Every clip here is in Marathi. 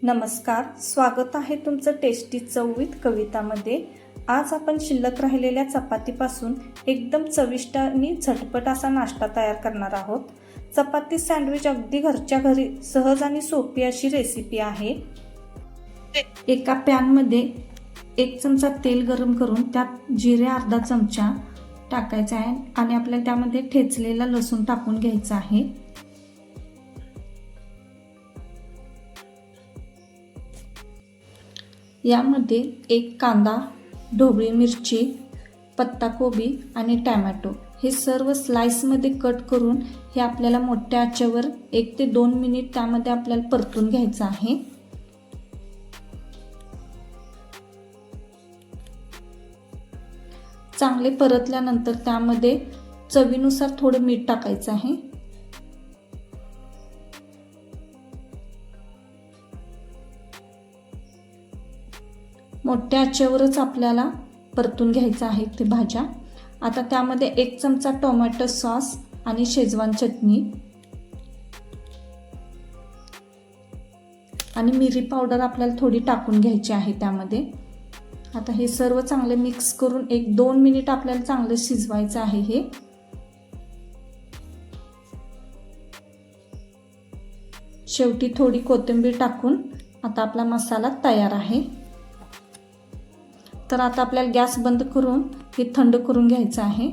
नमस्कार, स्वागत आहे तुमचं टेस्टी चविष्ट कवितामध्ये। आज आपण शिल्लक राहिलेल्या चपातीपासून एकदम चविष्ट आणि झटपट असा नाश्ता तयार करणार आहोत। चपाती सँडविच अगदी घरच्या घरी सहज आणि सोपी अशी रेसिपी आहे। एका पॅनमध्ये 1 चमचा तेल गरम करून त्यात जिरे अर्धा चमचा टाकायचा आहे आणि आपल्याला त्यामध्ये ठेचलेला लसूण टाकून घ्यायचा आहे। यामध्ये 1 कांदा, ढोबळी मिरची, पत्ताकोबी आणि टोमॅटो हे सर्व स्लाइसमध्ये कट करून हे आपल्याला मोठ्या आचेवर 1 ते 2 मिनिट त्यामध्ये आपल्याला परतून घ्यायचं आहे। चांगले परतल्यानंतर त्यामध्ये चवीनुसार थोडं मीठ टाकायचं आहे। मोठ्या आचेवरच आपल्याला परतून घ्यायचं आहे ते भाज्या। आता त्यामध्ये 1 चमचा टोमॅटो सॉस आणि शेजवान चटणी आणि मिरी पावडर आपल्याला थोडी टाकून घ्यायची आहे त्यामध्ये। आता हे सर्व चांगले मिक्स करून 1-2 मिनिट आपल्याला चांगलं शिजवायचं आहे। हे शेवटी थोडी कोथिंबीर टाकून आता आपला मसाला तयार आहे। तर आता आपल्याला गॅस बंद करून हे थंड करून घ्यायचं आहे।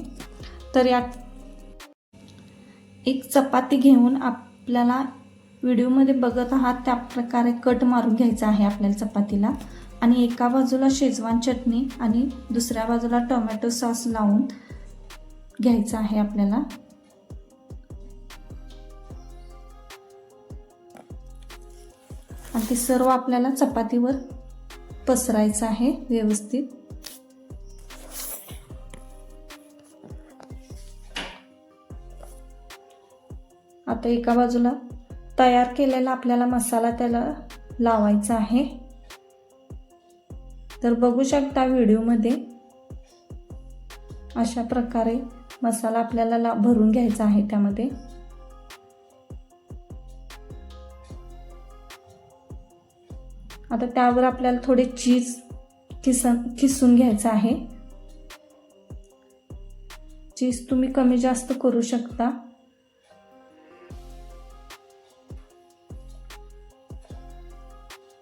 तर यात 1 चपाती घेऊन आपल्याला व्हिडिओमध्ये बघत आहात त्या प्रकारे कट मारून घ्यायचा आहे आपल्याला चपातीला आणि एका बाजूला शेजवान चटणी आणि दुसऱ्या बाजूला टोमॅटो सॉस लावून घ्यायचा आहे आपल्याला। आणि ते सर्व आपल्याला चपातीवर पसरायचं आहे व्यवस्थित। आता एका बाजूला तयार केलेला आपल्याला मसाला त्याला लावायचा आहे। तर बघू शकता व्हिडिओमध्ये अशा प्रकारे मसाला आपल्याला भरून घ्यायचा आहे त्यामध्ये। आता त्यावर आपल्याला थोडे चीज किसून घ्यायचं आहे। चीज तुम्ही कमी जास्त करू शकता।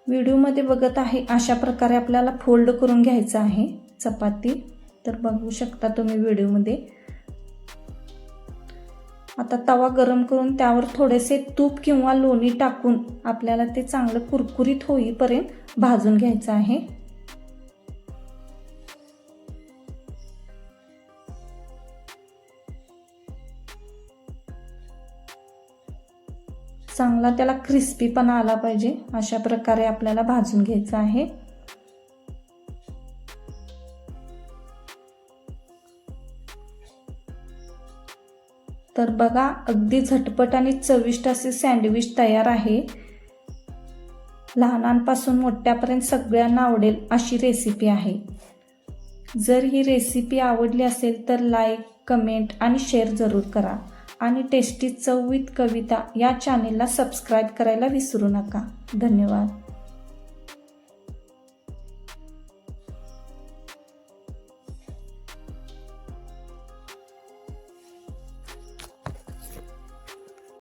व्हिडिओमध्ये बघत आहे अशा प्रकारे आपल्याला फोल्ड करून घ्यायचं आहे चपाती। तर बघू शकता तुम्ही व्हिडिओमध्ये। आता तवा गरम करून त्यावर थोडेसे तूप किंवा लोणी टाकून आपल्याला ते चांगलं कुरकुरीत होईपर्यंत भाजून घ्यायचं आहे। चांगला त्याला क्रिस्पीपणा आला पाहिजे अशा प्रकारे आपल्याला भाजून घ्यायचं आहे। तर बघा अगदी झटपट आणि चविष्ट असे सँडविच तयार आहे। लहानांपासून मोठ्यापर्यंत सगळ्यांना आवडेल अशी रेसिपी आहे। जर ही रेसिपी आवडली असेल तर लाईक, कमेंट आणि शेअर जरूर करा आणि टेस्टी चविष्ट कविता या चॅनेलला सबस्क्राईब करायला विसरू नका। धन्यवाद।